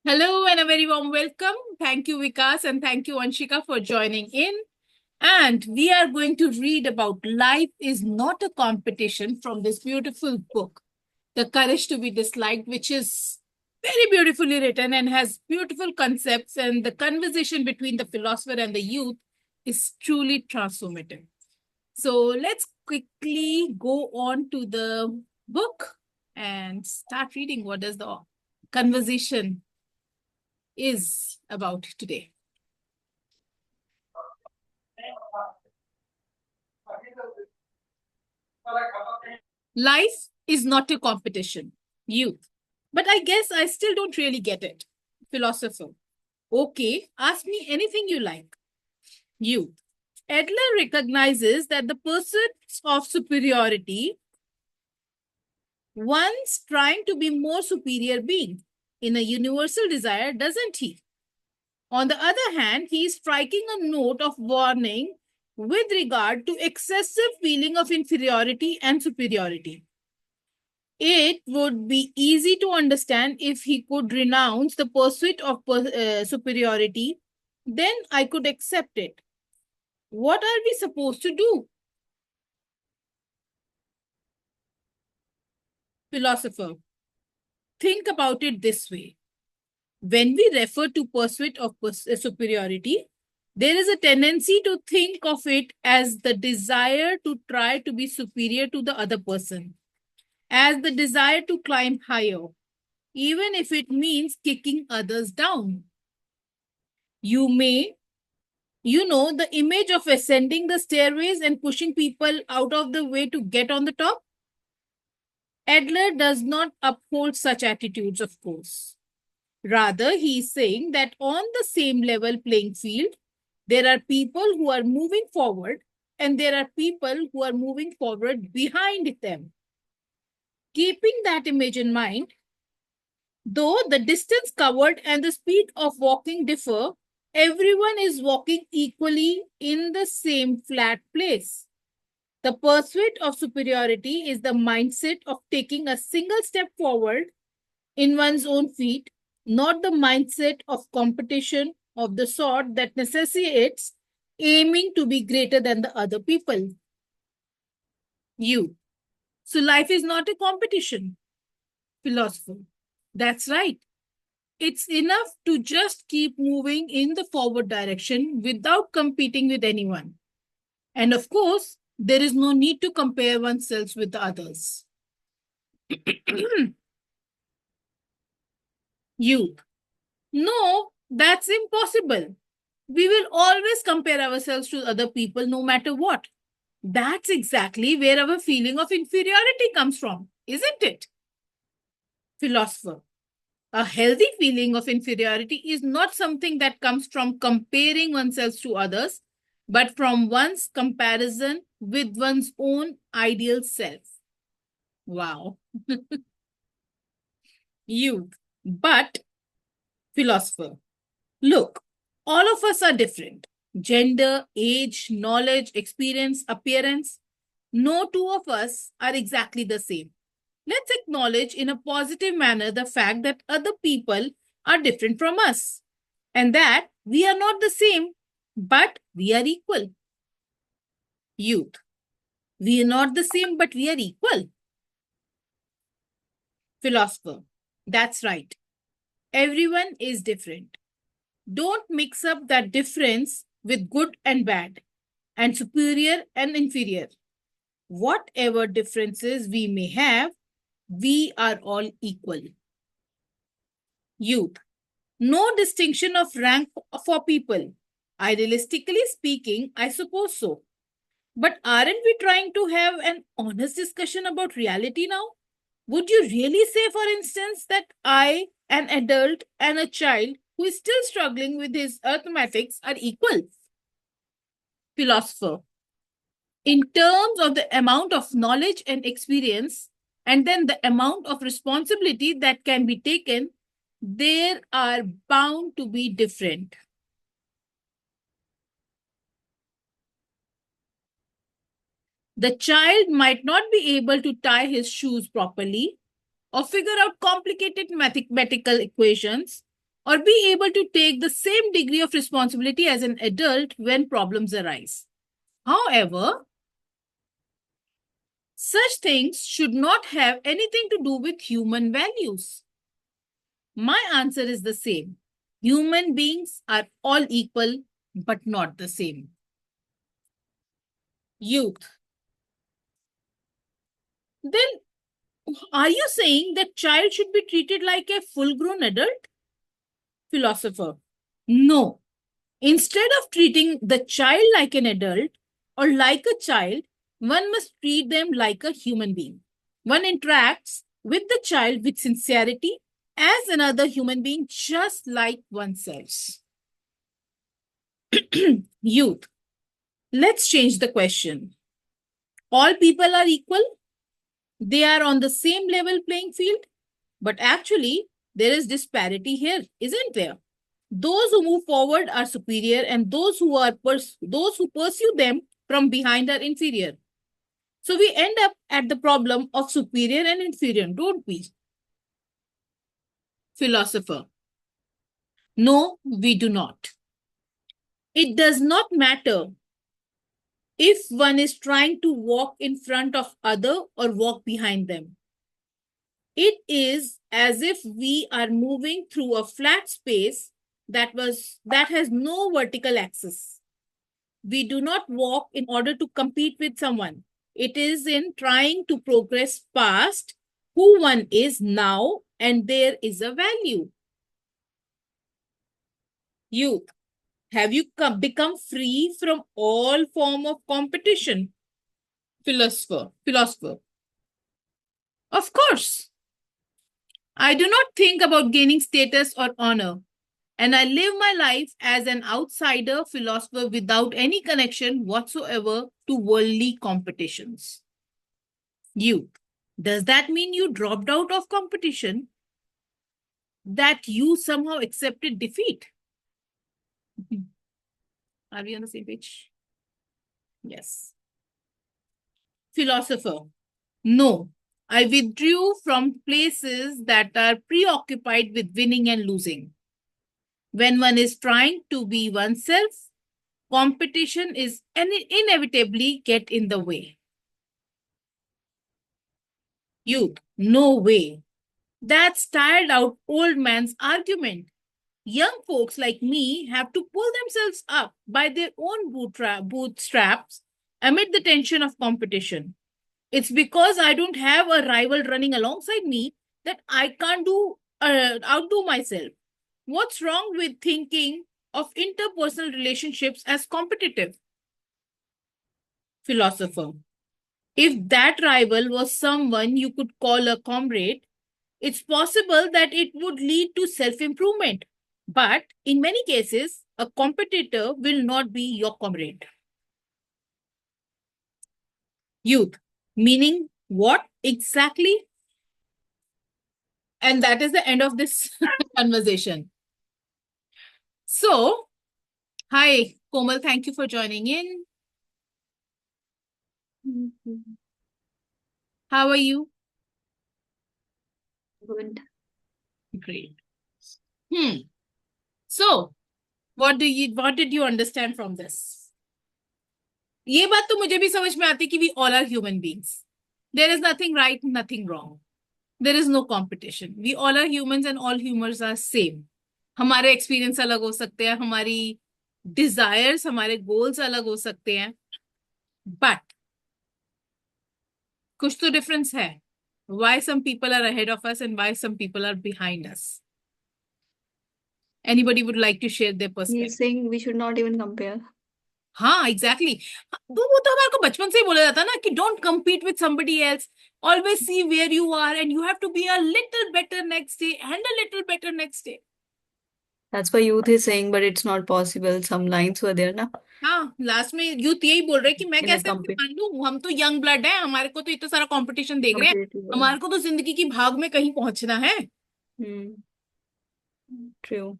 Hello and a very warm welcome. Thank you, Vikas, and thank you, Anshika, for joining in. And we are going to read about Life is Not a Competition from this beautiful book, The Courage to be Disliked, which is very beautifully written and has beautiful concepts. And the conversation between the philosopher and the youth is truly transformative. So let's quickly go on to the book and start reading. What does the conversation is about today? Life is not a competition. Youth. But I guess I still don't really get it. Philosopher. Okay, ask me anything you like. Youth. Adler recognizes that the pursuit of superiority, one's trying to be more superior being, in a universal desire, doesn't he? On the other hand, he is striking a note of warning with regard to excessive feeling of inferiority and superiority. It would be easy to understand if he could renounce the pursuit of superiority, then I could accept it. What are we supposed to do? Philosopher, think about it this way. When we refer to pursuit of superiority, there is a tendency to think of it as the desire to try to be superior to the other person, as the desire to climb higher, even if it means kicking others down. You may, the image of ascending the stairways and pushing people out of the way to get on the top? Adler does not uphold such attitudes, of course. Rather, he is saying that on the same level playing field, there are people who are moving forward and there are people who are moving forward behind them. Keeping that image in mind, though the distance covered and the speed of walking differ, everyone is walking equally in the same flat place. The pursuit of superiority is the mindset of taking a single step forward in one's own feet, not the mindset of competition of the sort that necessitates aiming to be greater than the other people. You. So life is not a competition. Philosopher. That's right. It's enough to just keep moving in the forward direction without competing with anyone. And of course, there is no need to compare oneself with the others. You. No, that's impossible. We will always compare ourselves to other people no matter what. That's exactly where our feeling of inferiority comes from, isn't it? Philosopher. A healthy feeling of inferiority is not something that comes from comparing oneself to others, but from one's comparison with one's own ideal self. Wow. Youth. But, philosopher, look, all of us are different. Gender, age, knowledge, experience, appearance. No two of us are exactly the same. Let's acknowledge in a positive manner the fact that other people are different from us and that we are not the same, but we are equal. Youth. We are not the same, but we are equal. Philosopher. That's right. Everyone is different. Don't mix up that difference with good and bad and superior and inferior. Whatever differences we may have, we are all equal. Youth. No distinction of rank for people. Idealistically speaking, I suppose so. But aren't we trying to have an honest discussion about reality now? Would you really say, for instance, that I, an adult, and a child who is still struggling with his arithmetics are equal? Philosopher. In terms of the amount of knowledge and experience, and then the amount of responsibility that can be taken, there are bound to be different. The child might not be able to tie his shoes properly or figure out complicated mathematical equations, or be able to take the same degree of responsibility as an adult when problems arise. However, such things should not have anything to do with human values. My answer is the same. Human beings are all equal, but not the same. Youth. Then, are you saying that child should be treated like a full-grown adult? Philosopher. No. Instead of treating the child like an adult or like a child, one must treat them like a human being. One interacts with the child with sincerity as another human being, just like oneself. Youth. Let's change the question. All people are equal? They are on the same level playing field? But actually, there is disparity here, isn't there? Those who move forward are superior, and those who pursue them from behind are inferior. So we end up at the problem of superior and inferior, don't we? Philosopher. No, we do not. It does not matter if one is trying to walk in front of other or walk behind them. It is as if we are moving through a flat space that has no vertical axis. We do not walk in order to compete with someone. It is in trying to progress past who one is now, and there is a value. Youth, have you become free from all form of competition? Philosopher. Of course. I do not think about gaining status or honor, and I live my life as an outsider philosopher without any connection whatsoever to worldly competitions. Youth, does that mean you dropped out of competition? That you somehow accepted defeat? Are we on the same page? Yes. Philosopher. No, I withdrew from places that are preoccupied with winning and losing. When one is trying to be oneself, competition is inevitably get in the way. Youth, no way. That's tired out old man's argument. Young folks like me have to pull themselves up by their own bootstraps amid the tension of competition. It's because I don't have a rival running alongside me that I can't outdo myself. What's wrong with thinking of interpersonal relationships as competitive? Philosopher. If that rival was someone you could call a comrade, it's possible that it would lead to self-improvement. But in many cases, a competitor will not be your comrade. Youth, meaning what exactly? And that is the end of this conversation. So, hi, Komal, thank you for joining in. How are you? Good. Great. So, what did you understand from this? ये बात तो मुझे भी समझ में आती कि we all are human beings. There is nothing right, nothing wrong. There is no competition. We all are humans and all humans are same. हमारे एक्सपीरियंस अलग हो सकते हैं, हमारी डिजायर्स, हमारे गोल्स अलग हो सकते हैं, बट कुछ तो डिफरेंस है. Why some people are ahead of us and why some people are behind us? Anybody would like to share their perspective? He's saying we should not even compare. हाँ, exactly वो तो हमारे को बचपन से ही बोला जाता ना कि don't compete with somebody else, always see where you are and you have to be a little better next day and a little better next day. That's why youth is saying, but it's not possible. Some lines were there, na? हाँ, last में youth यही बोल रहे कि मैं In a कैसे मान लूं, हम तो यंग ब्लड है, हमारे को तो इतना सारा कंपटीशन देख रहे हैं, competitive world. हमारे को तो जिंदगी की भाग में कहीं पहुंचना है. True.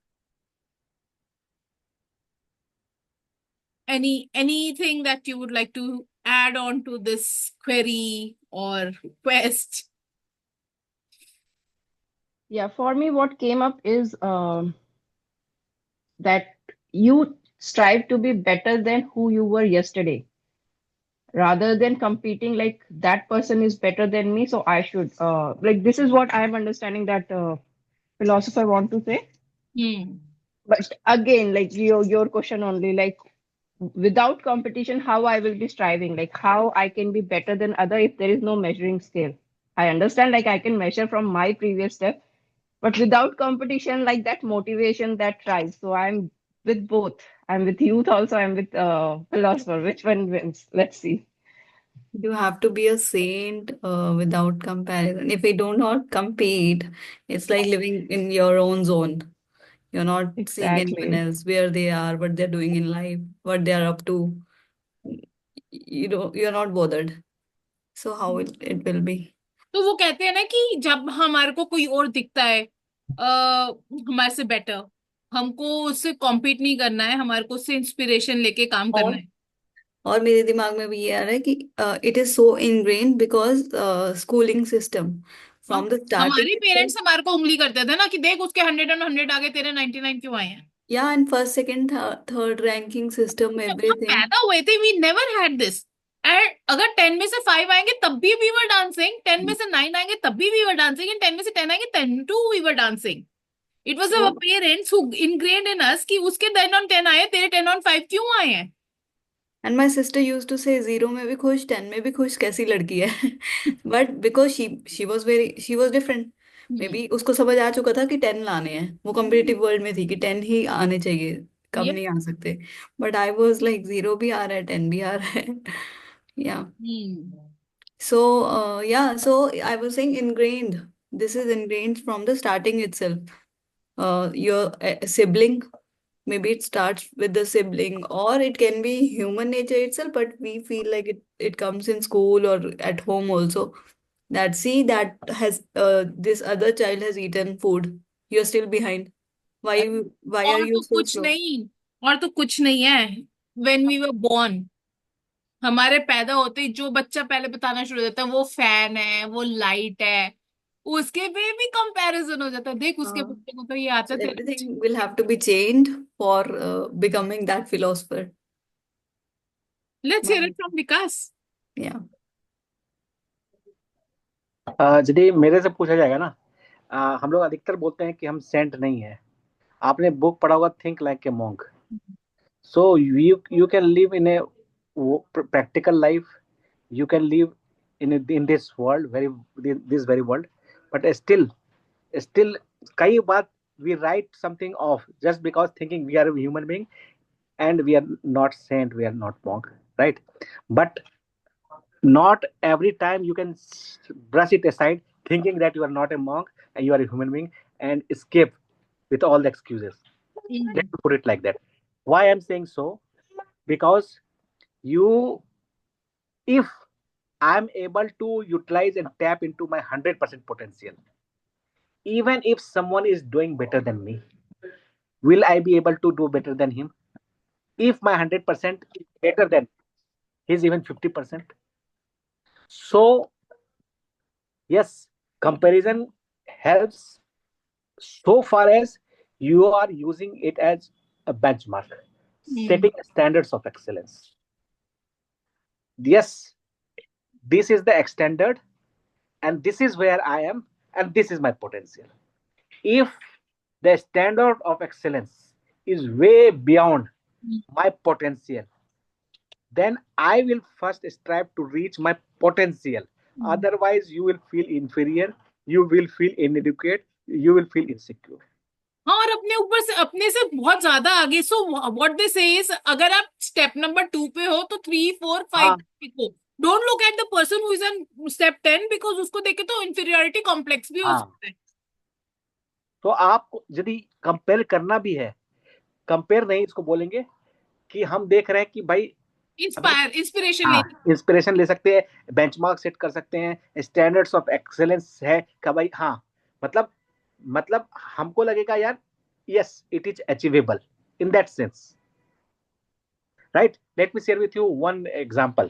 Anything that you would like to add on to this query or quest? Yeah, for me, what came up is that you strive to be better than who you were yesterday, rather than competing like that person is better than me, so I should like this is what I am understanding that philosopher want to say. Hmm. But again, like your question only, like without competition, how I will be striving, like how I can be better than other if there is no measuring scale. I understand like I can measure from my previous step, but without competition, like that motivation, that drive. So I'm with both. I'm with youth also. I'm with philosopher. Which one wins? Let's see. You have to be a saint without comparison. If we do not compete, it's like living in your own zone. You're not seeing anyone Exactly. else, where they are, what they're doing in life, what they are up to. You're not bothered. So how it will be? तो वो कहते हैं ना कि जब हमारे को कोई और दिखता है हमारे से बेटर, हमको उससे कॉम्पीट नहीं करना है, हमारे को उससे इंस्पिरेशन लेके काम करना और है। और मेरे दिमाग में भी ये आ रहा है कि it is so ingrained because schooling system हाँ, फ्रॉम द स्टार्टिंग हमारे पेरेंट्स हमारे को उंगली करते थे ना कि देख उसके 100 आ गए, तेरे 99 क्यों आए हैं। Yeah and first second third ranking system जब हम एवरीथिंग. पैदा हुए थे we never had this. And अगर 10 में से 5 आएंगे तब भी वी वर डांसिंग, 10 में से 9 आएंगे तब भी वी वर डांसिंग, एंड 10 में से 10 आएंगे 10 to we were dancing. It was our so parents who ingrained in us कि उसके 10 on 10 आए, तेरे 10 on 5 क्यों आए हैं। And my sister use to say zero में भी खुश, टेन में भी खुश, कैसी लड़की है. But because she was different. May hmm. Be उसको समझ आ चुका था कि टेन लाने हैं. वो कम्पिटिटिव वर्ल्ड में थी कि टेन ही आने चाहिए, कम ये नहीं आ सकते. But I was like zero भी आ रहा है, टेन भी आ रहा है. या हम्म। so yeah, so I was saying ingrained. This is ingrained from the starting itself. Your sibling, maybe it starts with the sibling, or it can be human nature itself, but we feel like it comes in school or at home also. That see that has this other child has eaten food. You're still behind. Why are और you तो so कुछ slow? नहीं, और तो कुछ नहीं है। When we were born, हमारे पैदा होते ही जो बच्चा पहले बताना शुरू हो जाता है वो फैन है, वो लाइट है, उसके पे भी कंपैरिजन हो जाता है, देख उसके Uh, बच्चे को तो ये आता so है, तेरे बच्चे। everything will have to be changed for becoming that philosopher. Let's hear it from Vikas. Yeah. यदि मेरे से पूछा जाएगा ना, हम लोग अधिकतर बोलते हैं कि हम सेंट नहीं है। आपने बुक पढ़ा होगा think like a monk. So you can live in A practical life, you can live in this world, this very world, but still kai baar we write something off just because thinking we are a human being, and we are not saint, we are not monk, right? But not every time you can brush it aside thinking that you are not a monk and you are a human being and escape with all the excuses. Let me put it like that. Why I'm saying so? Because you, if I'm able to utilize and tap into my 100% potential, even if someone is doing better than me, will I be able to do better than him? If my 100% is better than his even 50%. So, yes, comparison helps so far as you are using it as a benchmark, setting standards of excellence. Yes, this is the standard, and this is where I am, and this is my potential. If the standard of excellence is way beyond my potential, then I will first strive to reach my potential. Otherwise, you will feel inferior, you will feel inadequate, you will feel insecure. हाँ, और अपने ऊपर से अपने से बहुत ज्यादा आगे। सो व्हाट दे से इज, अगर आप स्टेप नंबर 2 पे हो तो 3 4 5 हाँ, देखो। Don't look at the person who is on step 10, because उसको देखे तो इंफीरियरिटी कॉम्प्लेक्स भी हो हाँ, सकता है। तो आपको यदि कंपेयर करना भी है, कंपेयर नहीं इसको बोलेंगे कि हम देख रहे हैं कि भाई अभी, इंस्पिरेशन हाँ, लेनी। इंस्पिरेशन ले सकते हैं, बेंचमार्क सेट कर सकते हैं, स्टैंडर्ड्स ऑफ एक्सेलेंस है कि भाई हाँ, मतलब हमको लगेगा यार, yes it is achievable in that sense, right? Let me share with you one example.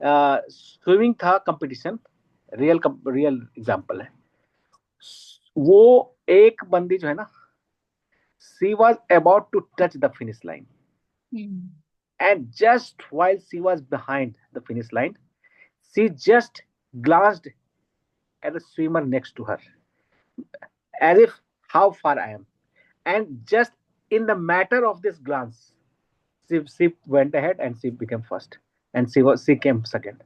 Swimming था कंपटीशन, रियल एग्जांपल है। वो एक बंदी जो है ना, She was about to touch the finish line. Hmm. And just while she was behind the finish line, she just glanced at the swimmer next to her, as if, how far I am. And just in the matter of this glance, she went ahead and she became first. And she came second.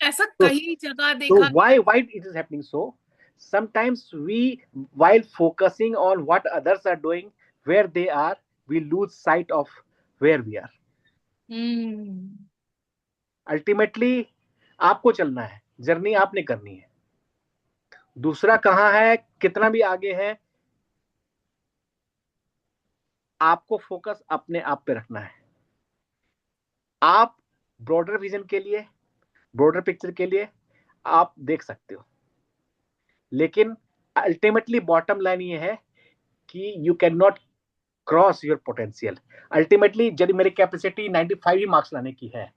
ऐसा So, कई जगह so देखा why it is happening so? Sometimes we, while focusing on what others are doing, where they are, we lose sight of where we are. Hmm ultimately आपको चलना है, journey आपने करनी है. दूसरा कहाँ है, कितना भी आगे है, आपको फोकस अपने आप पे रखना है. आप ब्रॉडर विजन के लिए, ब्रॉडर पिक्चर के लिए आप देख सकते हो, लेकिन अल्टीमेटली बॉटम लाइन ये है कि you can not cross your potential. Ultimately यदि मेरी कैपेसिटी 95 ही मार्क्स लाने की है,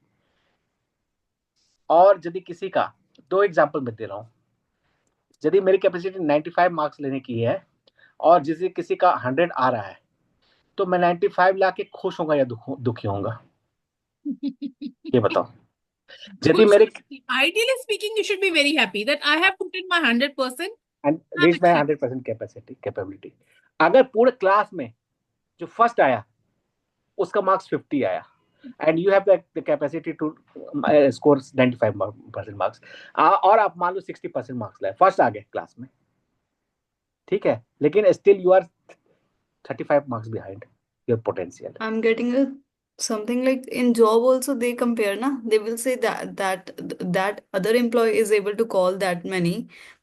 और यदि किसी का, दो एग्जांपल मैं दे रहा हूं, यदि मेरी कैपेसिटी 95 मार्क्स लेने की है और जिसे किसी का 100 आ रहा है, तो मैं 95 लाके खुश होऊंगा या दुखी होऊंगा, ये बताओ. यदि मेरे ideally speaking you should be very happy that I have put in my 100% and I'm reach my accepting. 100% capability. अगर पूरे क्लास में जो फर्स्ट आया उसका मार्क्स 50 आया, and you have the capacity to score 95% marks, और आप मान लो 60% मार्क्स लाए, फर्स्ट आ गए क्लास में, ठीक है, लेकिन still you are 35 marks behind your potential. I'm getting a something like in job also they compare, na? They will say that other employee is able to call that many.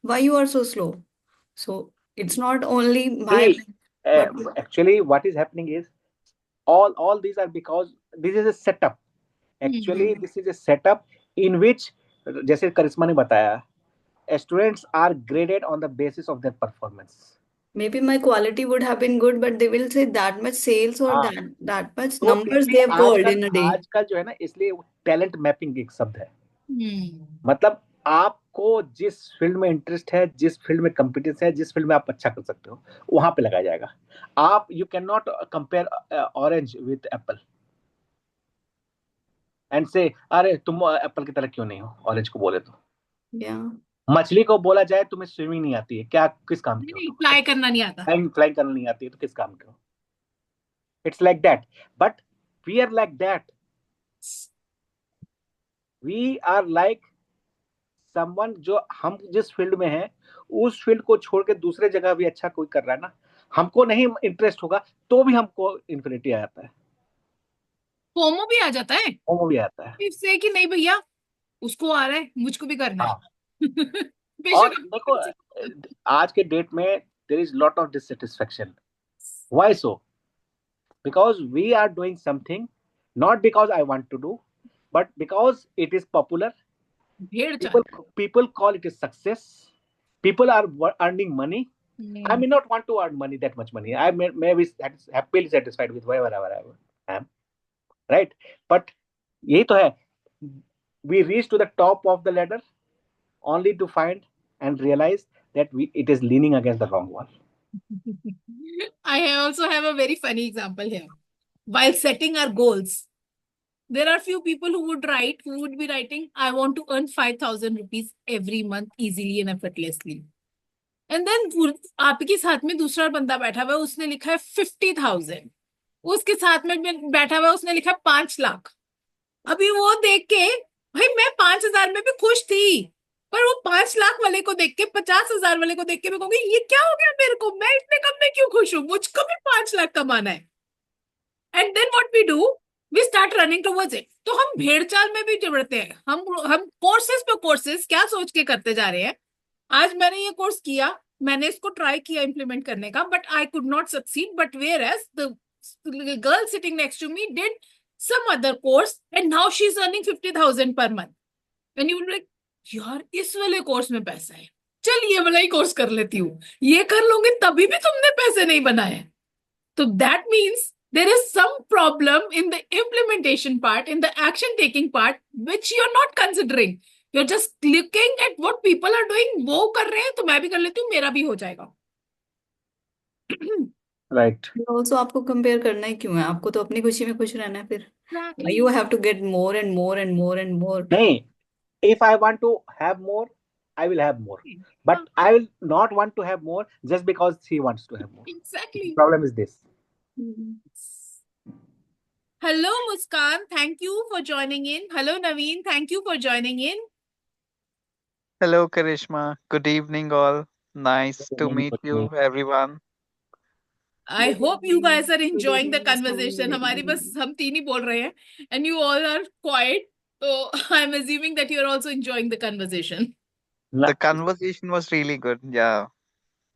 Why you are so slow? So it's not only my but Actually what is happening is all these are because this is a setup. Actually this is a setup in which, जैसे करिश्मा ने बताया, students are graded on the basis of their performance. maybe my quality would have been good, but they will say that much sales or हाँ, that much तो numbers इसलिए they have called in a day. आजकल जो है ना, इसलिए talent mapping एक शब्द है. Hmm. मतलब आपको जिस फील्ड में इंटरेस्ट है, जिस फील्ड में कॉम्पिटेंस है, जिस फील्ड में आप अच्छा कर सकते हो, वहां पे लगाया जाएगा. आप you can not compare orange with Apple and से अरे तुम एप्पल की तरह क्यों नहीं हो, ऑरेंज को बोले तो. Yeah. मछली को बोला जाए तुम्हें स्विमिंग नहीं आती है, क्या किस काम की हो नहीं तुम, फ्लाई करना नहीं आता. फ्लाइंग करना नहीं आती है तो किस काम के हो. It's like that, but we are like that, we are like someone, जो हम जिस फील्ड में हैं उस फील्ड को छोड़ के दूसरे जगह भी अच्छा कोई कर रहा है ना, हमको नहीं इंटरेस्ट होगा तो भी हमको इन्फिनिटी आ जाता है, फोमो भी आ जाता है वो भी आता है. इससे कि नहीं भैया उसको आ रहा है मुझको भी करना है. हाँ. और बेशक देखो आज के डेट में there is lot of dissatisfaction. Why so? Because we are doing something not because I want to do, but because it is popular. भेड़ चाल. People call it a success. People are earning money. I may not want to earn money, that much money. I may be happily satisfied with wherever I am, right? But यही तो है, we reach to the top of the ladder only to find and realize that it is leaning against the wrong wall. I also have a very funny example here. While setting our goals, there are few people who would be writing, I want to earn 5,000 rupees every month easily and effortlessly. And then आपके साथ में दूसरा बंदा बैठा हुआ है, उसने लिखा है 50,000. उसके साथ में बैठा हुआ है, उसने लिखा है 5 लाख. अभी वो देख के, भाई मैं 5,000 में भी खुश थी, पर वो 5 लाख वाले को देख के, 50,000 वाले को देख के मैं कहूंगी ये क्या हो गया मेरे को, मैं इतने कम में क्यों खुश हूं, मुझको भी 5 लाख कमाना है. And then what we do, we start running towards it. तो हम भेड़ चाल में भी चिढ़ते हैं. हम कोर्सेज पे कोर्सेज क्या सोच के करते जा रहे हैं. आज मैंने ये कोर्स किया, मैंने इसको ट्राई किया इम्प्लीमेंट करने का, but I could not succeed. But whereas the girl sitting next to me did some other course and now she's earning 50,000 per month. And you will be like, यार इस वाले course में पैसा है, चल ये वाला ही कोर्स कर लेती हूँ, ये कर लूंगी तभी भी तुमने पैसे नहीं बनाए. तो that means there is some problem in the implementation part, in the action taking part, which you're not considering. You're just looking at what people are doing. वो कर रहे हैं तो मैं भी कर लेती हूँ, मेरा भी हो जाएगा. राइट। ऑल्सो आपको कंपेयर करना ही क्यों है? आपको तो अपनी खुशी में खुश रहना है फिर। Exactly. You have to get more and more and more and more. नहीं, if I want to have more, I will have more, but I will not want to have more just because he wants to have more. The Exactly. problem is this. Hello, Muskan. Thank you for joining in. Hello, Naveen. Thank you for joining in. Hello, Karishma. Good evening, all. Nice Good to evening, meet good you, evening. everyone. I hope you guys are Good enjoying the evening, Muskan. conversation. Good हमारी बस evening. हम तीन ही बोल रहे हैं, and you all are quiet. So I'm assuming that you're also enjoying the conversation. The conversation was really good. Yeah,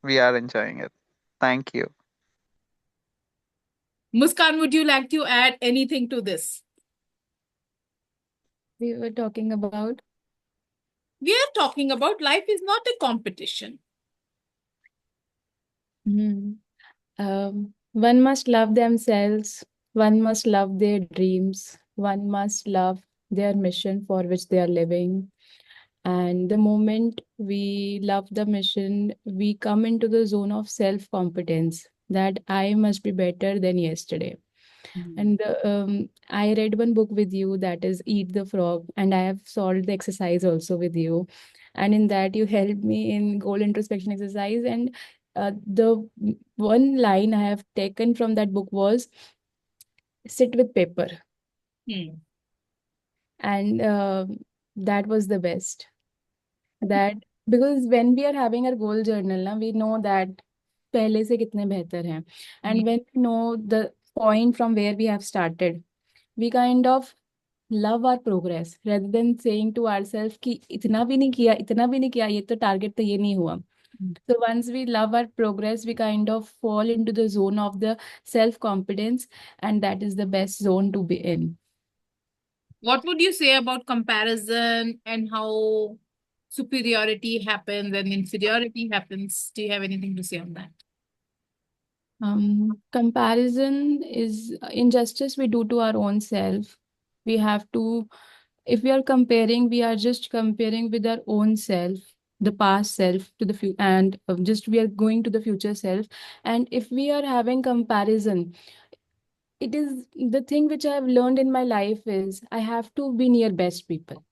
we are enjoying it. Thank you. Muskan, would you like to add anything to this? We were talking about. We are talking about life is not a competition. One must love themselves, one must love their dreams, one must love their mission for which they are living. And the moment we love the mission, we come into the zone of self-competence that I must be better than yesterday. And I read one book with you that is Eat the Frog, and I have solved the exercise also with you. And in that, you helped me in goal introspection exercise. And the one line I have taken from that book was sit with paper. And that was the best. That because when we are having our goal journal, na, we know that पहले से कितने बेहतर हैं. And when we know the point from where we have started, we kind of love our progress rather than saying to ourselves कि इतना भी नहीं किया, इतना भी नहीं किया, ये तो target तो ये नहीं हुआ. So once we love our progress, we kind of fall into the zone of the self-confidence, and that is the best zone to be in. What would you say about comparison and how superiority happens and inferiority happens? Do you have anything to say on that? Comparison is injustice we do to our own self. We have to, if we are comparing, we are just comparing with our own self, the past self to the future, and just we are going to the future self. And if we are having comparison, it is the thing which I have learned in my life is I have to be near best people.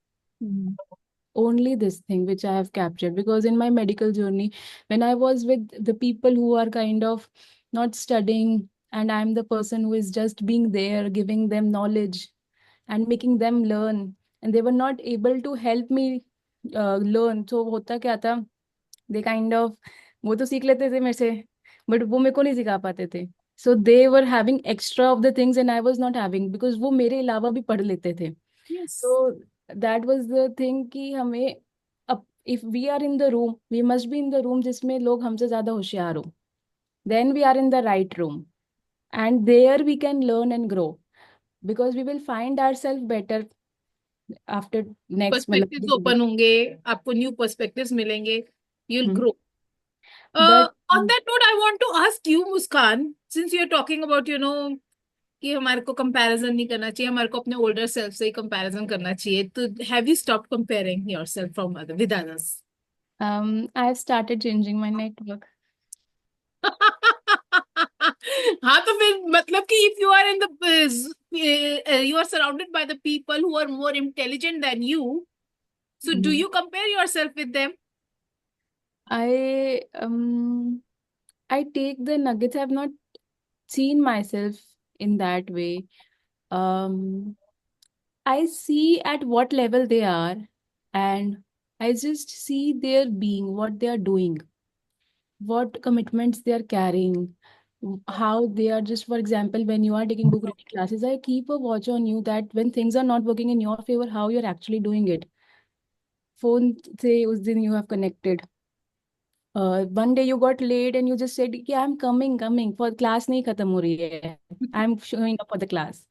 Only this thing which I have captured, because in my medical journey, when I was with the people who are kind of not studying, and I'm the person who is just being there, giving them knowledge and making them learn, and they were not able to help me learn. So होता क्या था, they kind of, वो तो सीख लेते थे मेरे से, but वो मेरे को नहीं सिखा पाते थे. So they were having extra of the things and I was not having, because वो मेरे अलावा भी पढ़ लेते थे. Yes. So that was the thing कि हमें अब if we are in the room, we must be in the room जिसमें लोग हमसे ज्यादा होशियार हो. Then we are in the right room, and there we can learn and grow, because we will find ourselves better after next Perspectives open होंगे, आपको new perspectives मिलेंगे, you'll grow. But On that note, I want to ask you, Muskan, since you're talking about, कि हमारे को comparison नहीं करना चाहिए, हमारे को अपने ओल्डर सेल्फ से ही कंपैरिजन करना चाहिए, तो have you stopped comparing yourself from other with others? I have started changing my network. हाँ, तो फिर मतलब कि if you are in the you are surrounded by the people who are more intelligent than you, so do you compare yourself with them? I take the nuggets. I have not seen myself in that way. I see at what level they are, and I just see their being, what they are doing, what commitments they are carrying, how they are just, for example, when you are taking book reading classes, I keep a watch on you that when things are not working in your favor, how you're actually doing it. Phone say us din you have connected. One day you got late and you just said, yeah, I'm coming for class nahi khatam ho rahi hai. I'm showing up for the class.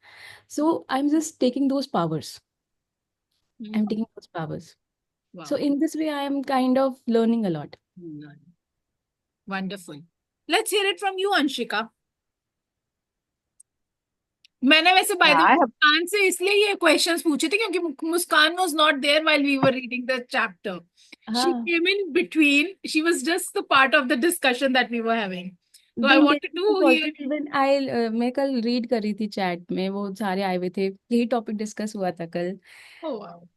So I'm just taking those powers. I'm taking those powers. Wow. So in this way, I am kind of learning a lot. Wonderful. Let's hear it from you, Anshika. मैंने वैसे by the way मुस्कान से इसलिए ये questions पूछे थे क्योंकि मुस्कान was not there while we were reading the chapter. She came in between. She was just the part of the discussion that we were having. So I wanted to hear. Even I मैं कल read कर रही थी chat में, वो सारे आए हुए थे, यही टॉपिक डिस्कस हुआ था कल. Oh wow.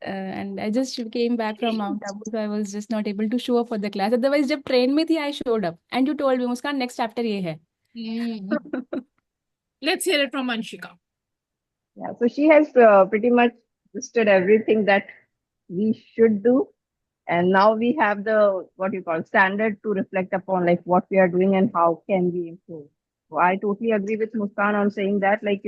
And I just came back from Mount Abu, so I was just not able to show up for the class. Otherwise, जब ट्रेन में थी, I showed up. And you told me, Muskan next chapter ये है. Let's hear it from Anshika. Yeah, so she has pretty much listed everything that we should do. And now we have the what you call standard to reflect upon, like what we are doing and how can we improve. So I totally agree with Muskan on saying that, like,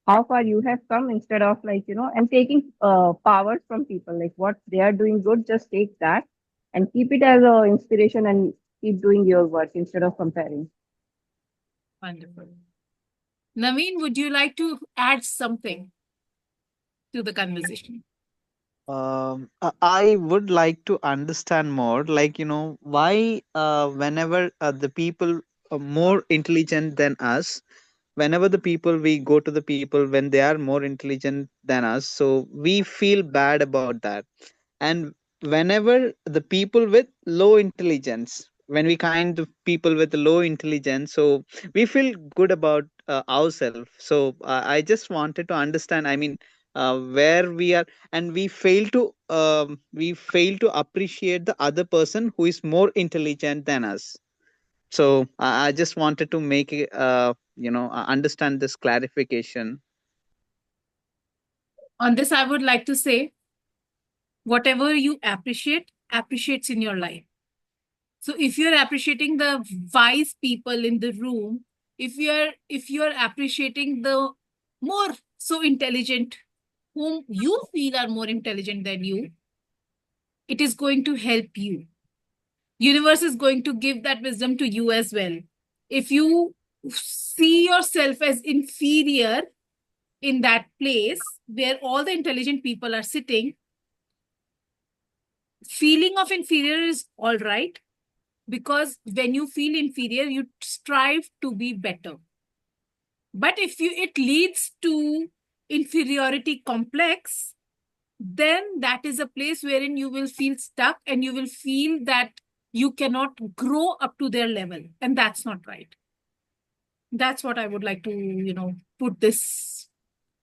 how far you have come instead of like, and taking powers from people, like what they are doing good, just take that and keep it as a inspiration and keep doing your work instead of comparing. Wonderful. Naveen, would you like to add something to the conversation? I would like to understand more, like, why, whenever the people are more intelligent than us, whenever the people we go to the people when they are more intelligent than us, so we feel bad about that. And whenever the people with low intelligence, when we kind of people with low intelligence, so we feel good about ourselves. So I just wanted to understand, I mean, where we are, and we fail to appreciate the other person who is more intelligent than us. So I just wanted to make it, understand this clarification. On this, I would like to say, whatever you appreciate, appreciates in your life. So if you're appreciating the wise people in the room, if you're appreciating the more so intelligent, whom you feel are more intelligent than you, it is going to help you. Universe is going to give that wisdom to you as well. If you see yourself as inferior in that place where all the intelligent people are sitting, feeling of inferior is all right, because when you feel inferior, you strive to be better. But if it leads to inferiority complex, then that is a place wherein you will feel stuck and you will feel that you cannot grow up to their level, and that's not right. That's what I would like to put this,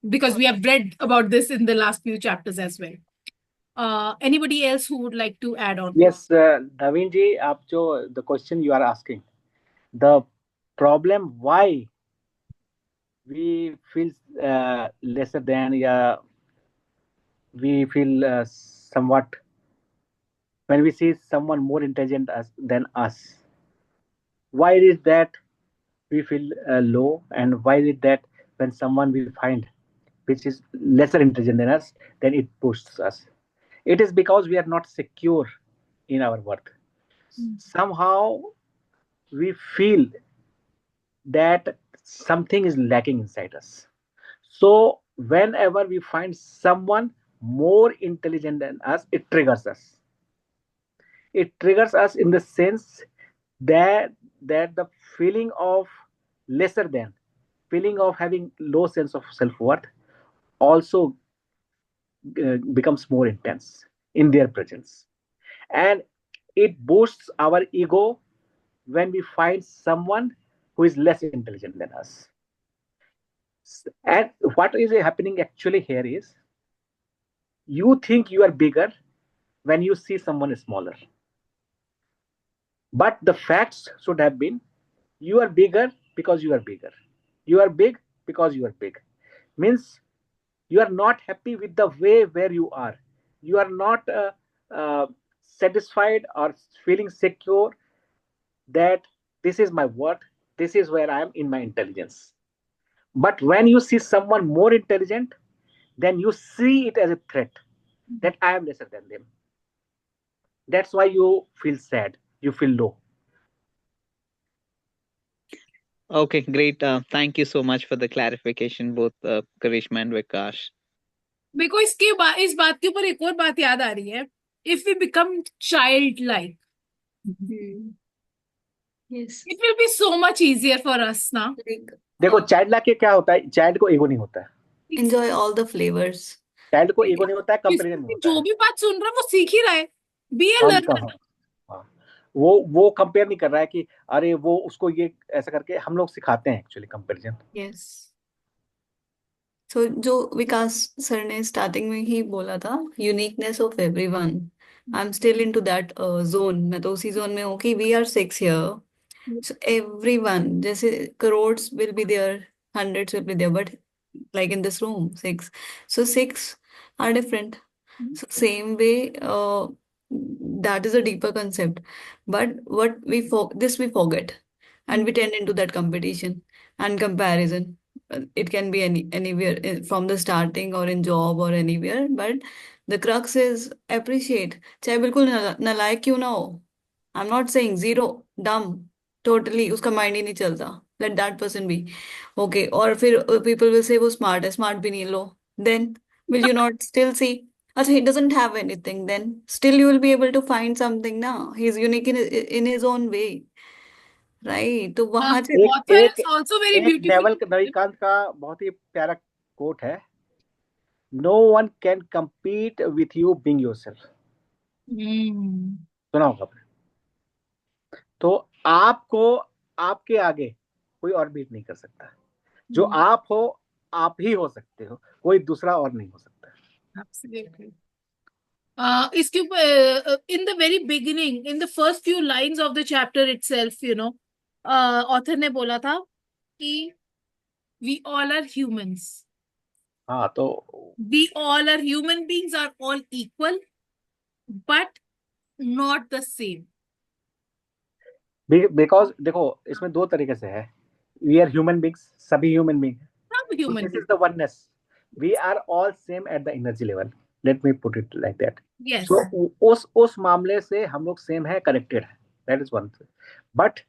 because we have read about this in the last few chapters as well. Anybody else who would like to add on? Yes, Naveen ji, the question you are asking, the problem why we feel lesser than, yeah, we feel somewhat when we see someone more intelligent than us. Why is that we feel low, and why is that when someone we find which is lesser intelligent than us, then it boosts us? It is because we are not secure in our worth. Somehow we feel that something is lacking inside us. So whenever we find someone more intelligent than us, it triggers us. It triggers us in the sense that the feeling of lesser than, feeling of having low sense of self-worth also becomes more intense in their presence, and it boosts our ego when we find someone who is less intelligent than us. And what is happening actually here is, you think you are bigger when you see someone smaller, but the facts should have been, you are bigger because you are bigger, you are big because you are big. Means you are not happy with the way where you are, you are not satisfied or feeling secure that this is my worth, this is where I am in my intelligence. But when you see someone more intelligent, then you see it as a threat, that I am lesser than them. That's why you feel sad, you feel low. Okay, great. Thank you so much for the clarification, both Karishma and Vikash. मेरे को इस बात के ऊपर एक और बात याद आ रही है. If we become childlike, Yes. it will be so much easier for us now. Like, देखो चाइल्ड लाइक के क्या होता है, चाइल्ड को ईगो नहीं होता है, enjoy all the flavors. Child को ईगो नहीं होता है, कंपैरिजन नहीं होता जो है. भी बात सुन रहा है वो सीख ही रहा है. Be a हम learner. कहाँ, हाँ, वो कंपेयर नहीं कर रहा है कि अरे वो उसको ये ऐसा करके, हम लोग सिखाते हैं एक्चुअली कंपैरिजन। यस। तो जो विकास सर ने स्टार्टिंग में ही बोला था, uniqueness of everyone, I am still into that zone. मैं तो उसी जोन में हूँ कि we are six here, so everyone, जैसे crores will be there, hundreds will be there, but like in this room, six. So six are different. So same way, that is a deeper concept. But what this we forget, and we tend into that competition and comparison. It can be anywhere from the starting or in job or anywhere. But the crux is appreciate. चाहे बिल्कुल नालायक क्यों ना हो, I'm not saying zero, dumb, totally उसका mind ही नहीं चलता, let that person be okay. और फिर people will say वो smart है, smart भी नहीं लो, then will you not still see, अच्छा he doesn't have anything, then still you will be able to find something ना, he is unique in his own way, right? तो वहां से एक Author एक is also very एक beautiful. Naval Ravikant का बहुत ही प्यारा कोट है, no one can compete with you being yourself। सुना होगा आपने। तो आपको आपके आगे कोई और बीट नहीं कर सकता। जो आप हो, आप ही हो सकते हो, कोई दूसरा और नहीं हो सकता। Absolutely. इसके ऊपर in the very beginning, in the first few lines of the chapter itself, author ने बोला था कि we all are humans. हाँ, तो We all are human beings, are all equal, but not the same. Because देखो इसमें दो तरीके से है, वी आर ह्यूमन बींग्स, सभी ह्यूमन बींग है, Some human this is beings. The oneness, we are all same at the energy level, let me put it like that. Yes. So उस मामले से हम लोग सेम है, कनेक्टेड है, that is one. But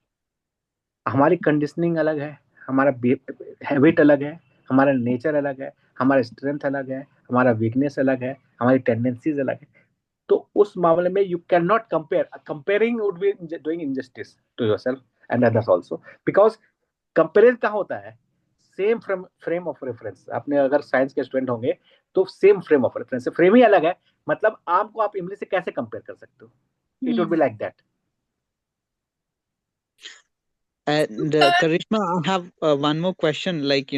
हमारी conditioning अलग है, हमारा हैबिट अलग है, हमारा नेचर अलग है, हमारा स्ट्रेंथ अलग है, हमारा वीकनेस अलग है, हमारी टेंडेंसीज अलग है। तो उस मामले में you can not compare, comparing would be doing injustice to yourself and others also, because comparison क्या होता है, सेम फ्रेम ऑफ रेफरेंस। आपने अगर साइंस के स्टूडेंट होंगे तो same frame of reference, frame ही अलग है, मतलब आम को आप इमली से कैसे कंपेयर कर सकते हो, it would be like that. And Karishma, I have one more question. Like,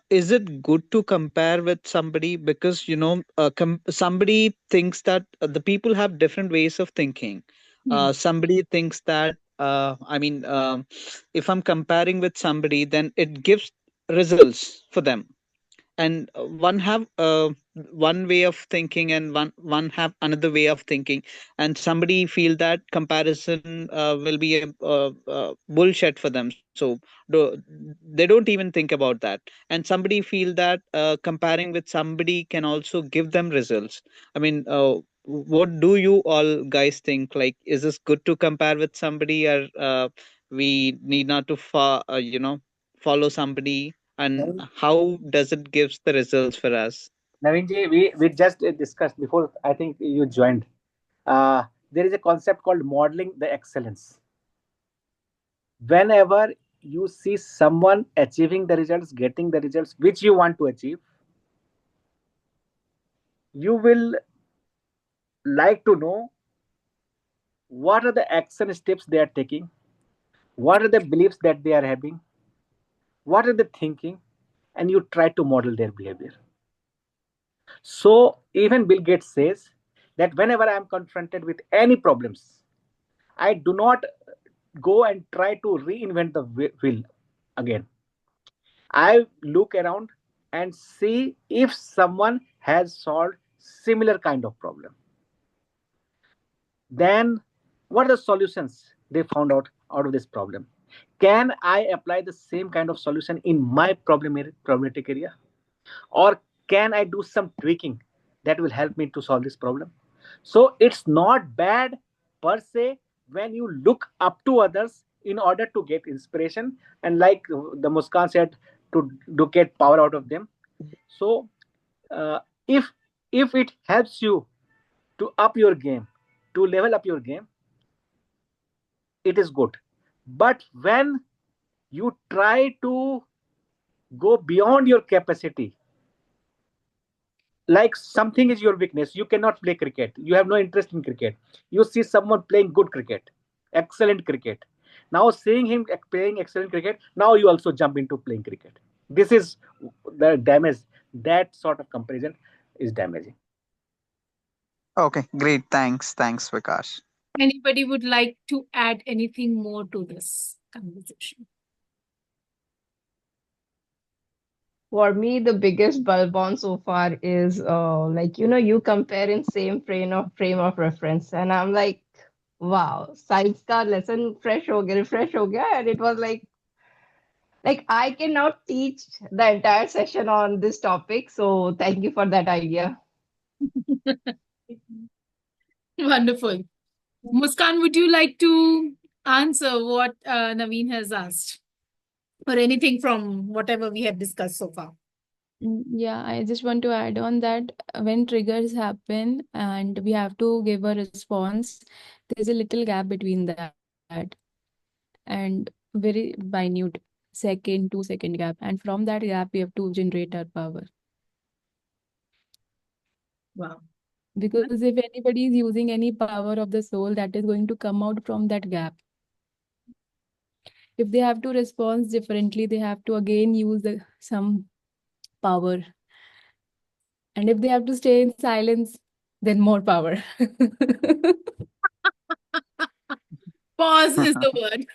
is it good to compare with somebody? Because, somebody thinks that the people have different ways of thinking. Somebody thinks that, if I'm comparing with somebody, then it gives results for them. And one have one way of thinking, and one have another way of thinking, and somebody feel that comparison will be a bullshit for them, so they don't even think about that. And somebody feel that comparing with somebody can also give them results. I mean, what do you all guys think? Like, is this good to compare with somebody, or we need not to follow somebody, and how does it gives the results for us? Naveen ji, we just discussed before, I think you joined. There is a concept called modeling the excellence. Whenever you see someone achieving the results, getting the results which you want to achieve, you will like to know what are the action steps they are taking, what are the beliefs that they are having, what are they thinking, and you try to model their behavior. So even Bill Gates says that whenever I am confronted with any problems, I do not go and try to reinvent the wheel again. I look around and see if someone has solved similar kind of problem. Then what are the solutions they found out of this problem? Can I apply the same kind of solution in my problematic area? Or can I do some tweaking that will help me to solve this problem? So it's not bad per se when you look up to others in order to get inspiration, and like the Muskan said, to get power out of them. So uh, if it helps you to up your game, to level up your game, it is good. But when you try to go beyond your capacity, like something is your weakness, you cannot play cricket, you have no interest in cricket, you see someone playing good cricket, excellent cricket. Now seeing him playing excellent cricket, now you also jump into playing cricket. This is the damage. That sort of comparison is damaging. Okay, great. Thanks, Vikash. Anybody would like to add anything more to this conversation? For me, the biggest bulb on so far is like you compare in same frame of reference, and I'm like, wow, science का lesson fresh हो गया, refresh हो गया, and it was like I can now teach the entire session on this topic. So thank you for that idea. Wonderful. Muskan, would you like to answer what Naveen has asked? Or anything from whatever we have discussed so far? Yeah, I just want to add on that when triggers happen and we have to give a response, there's a little gap between that and very minute second, 2 second gap. And from that gap, we have to generate our power. Wow. Because if anybody is using any power of the soul, that is going to come out from that gap. If they have to respond differently, they have to again use some power. And if they have to stay in silence, then more power. Pause is the word.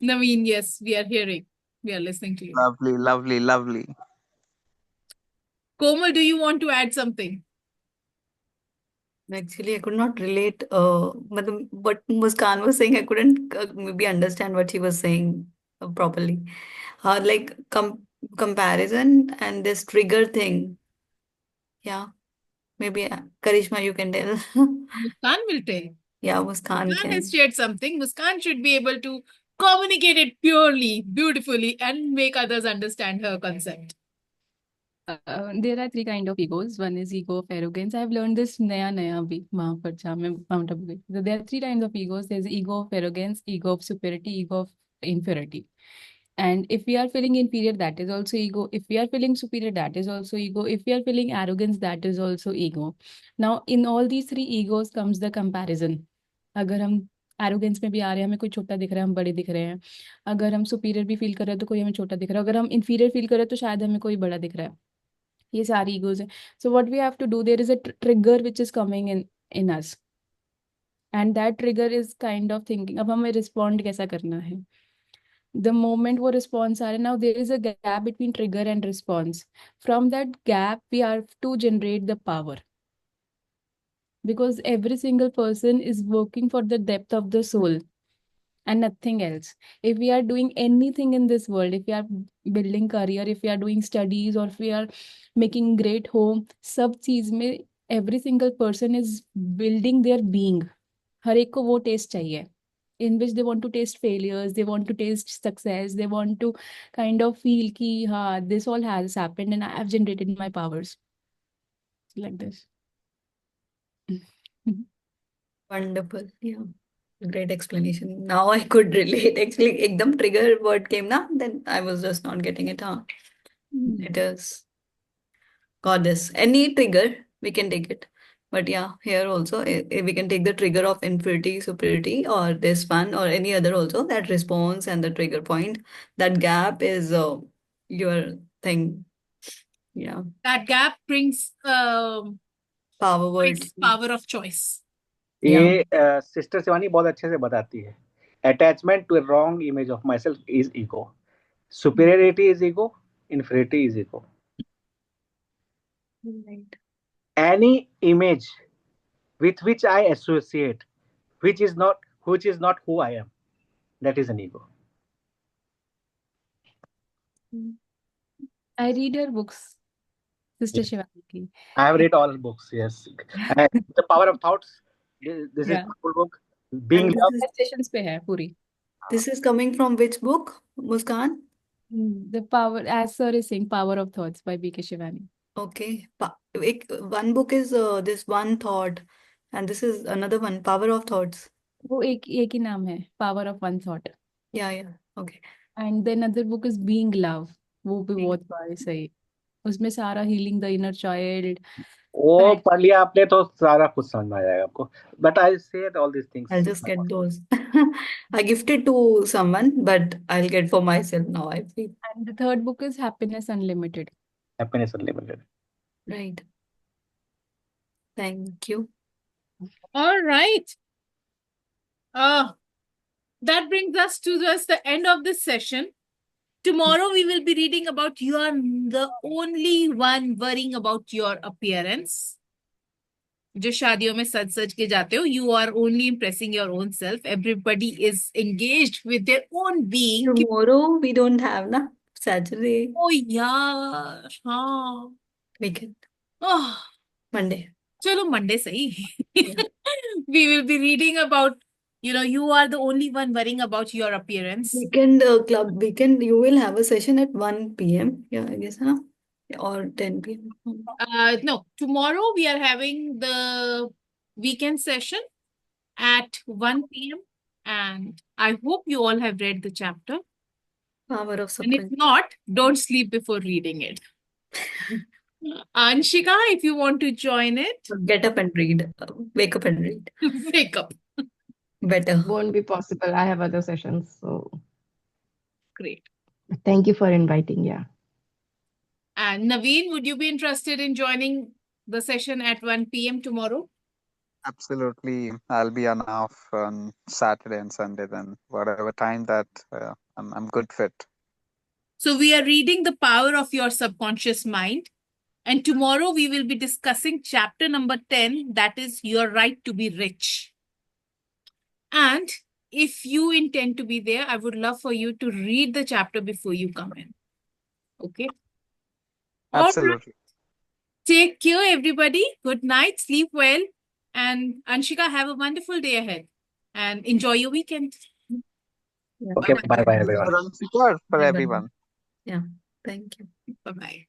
Naveen, yes, we are hearing. We are listening to you. Lovely. Komal, do you want to add something? Actually, I could not relate. What Muskan was saying, I couldn't maybe understand what she was saying properly. Like comparison and this trigger thing. Yeah, maybe Karishma, you can tell. Muskan will tell. Yeah, Muskan Muskan has can. shared something. Muskan should be able to communicate it purely, beautifully, and make others understand her concept. There are three kind of egos. One is ego of arrogance. I've learned this naya bhi वहाँ पर जहाँ मैं Mount Abu गई. So there are three kinds of egos. There's ego of arrogance, ego of superiority, ego of inferiority. And if we are feeling inferior, that is also ego. If we are feeling superior, that is also ego. If we are feeling arrogance, that is also ego. Now, in all these three egos comes the comparison. अगर हम arrogance में भी आ रहे हैं, हमें कोई छोटा दिख रहा है, हम बड़े दिख रहे हैं. अगर हम सुपीरियर भी फील कर रहे हैं तो कोई हमें छोटा दिख रहा है. अगर हम इन्फीरियर फील कर रहे हैं तो शायद हमें कोई बड़ा दिख रहा है. ये सारी ईगोज हैं. So what we have to do, there is a trigger which is coming in us, and that trigger is kind of thinking. अब हमें रिस्पॉन्ड कैसा करना है. The moment वो response आ रहे, now there is a gap between trigger and response. From that gap we have to generate the power, because every single person is working for the depth of the soul and nothing else. If we are doing anything in this world, if we are building career, if we are doing studies, or if we are making great home, सब चीज में every single person is building their being. हर एक को वो taste चाहिए, in which they want to taste failures, they want to taste success, they want to kind of feel ki ha, this all has happened and I have generated my powers like this. Wonderful. Yeah. Great explanation. Now I could relate. Actually, ekdam trigger word came na, then I was just not getting it. Huh? It is goddess. Any trigger, we can take it. But yeah, here also we can take the trigger of inferiority, superiority, or this one, or any other also. That response and the trigger point, that gap is your thing. Yeah, That gap brings power word. power of choice. ये sister Shivani बहुत अच्छे से बताती है. Attachment to wrong image of my self is ego. Superiority is ego. Inferiority is ego. Right. Any image with which I associate, which is not who I am, that is an ego. I read her books, Sister Shivani ki. I have read all her books. Yes, The Power of Thoughts. This is Yeah. a full book. Being And Loved. Sessions पे है पूरी. this is coming from which book, Muskan? The power, as sir is saying, Power of Thoughts by B.K. Shivani. Okay. One book is this one thought, and this is another one, Power of Thoughts. वो एक ही नाम है, Power of One Thought. Yeah. Okay. And then another book is Being Love. वो भी बहुत बार सही. उसमें सारा healing the inner child, वो Right. पढ़ लिया आपने तो सारा कुछ समझ में आ जाएगा आपको. बट आई से all this things. I'll just get those. I gifted to someone, but I'll get for myself now, I feel. And the third book is Happiness Unlimited. Happiness Unlimited. Right. Thank you. All right. That brings us to just the end of this session. Tomorrow we will be reading about you are the only one worrying about your appearance. जो शादियों में सज सज के जाते हो, you are only impressing your own self. Everybody is engaged with their own being. Tomorrow we don't have na Saturday Oh यार, हाँ. weekend. Oh, Monday. चलो Monday सही. Yeah. We will be reading about, you are the only one worrying about your appearance. Weekend club weekend. You will have a session at 1 p.m. Yeah, I guess, huh? Or 10 p.m. No, tomorrow we are having the weekend session at 1 p.m. And I hope you all have read the chapter. Power of And if surprise. not, don't sleep before reading it. Anshika, if you want to join it, Get up and read. Wake up and read. wake up. Better. Won't be possible. I have other sessions. So Great. thank you for inviting. Yeah. And Naveen, would you be interested in joining the session at 1 p.m. tomorrow? Absolutely. I'll be on off on Saturday and Sunday, then whatever time that I'm good fit. So we are reading The Power of Your Subconscious Mind. And tomorrow we will be discussing chapter number 10, that is Your Right to be Rich. And if you intend to be there, I would love for you to read the chapter before you come in. Okay? All right. Absolutely. Take care, everybody. Good night. Sleep well. And Anshika, have a wonderful day ahead. And enjoy your weekend. Yeah. Okay, Bye-bye. bye bye everyone. For Bye-bye. everyone. Yeah. Thank you. Bye-bye.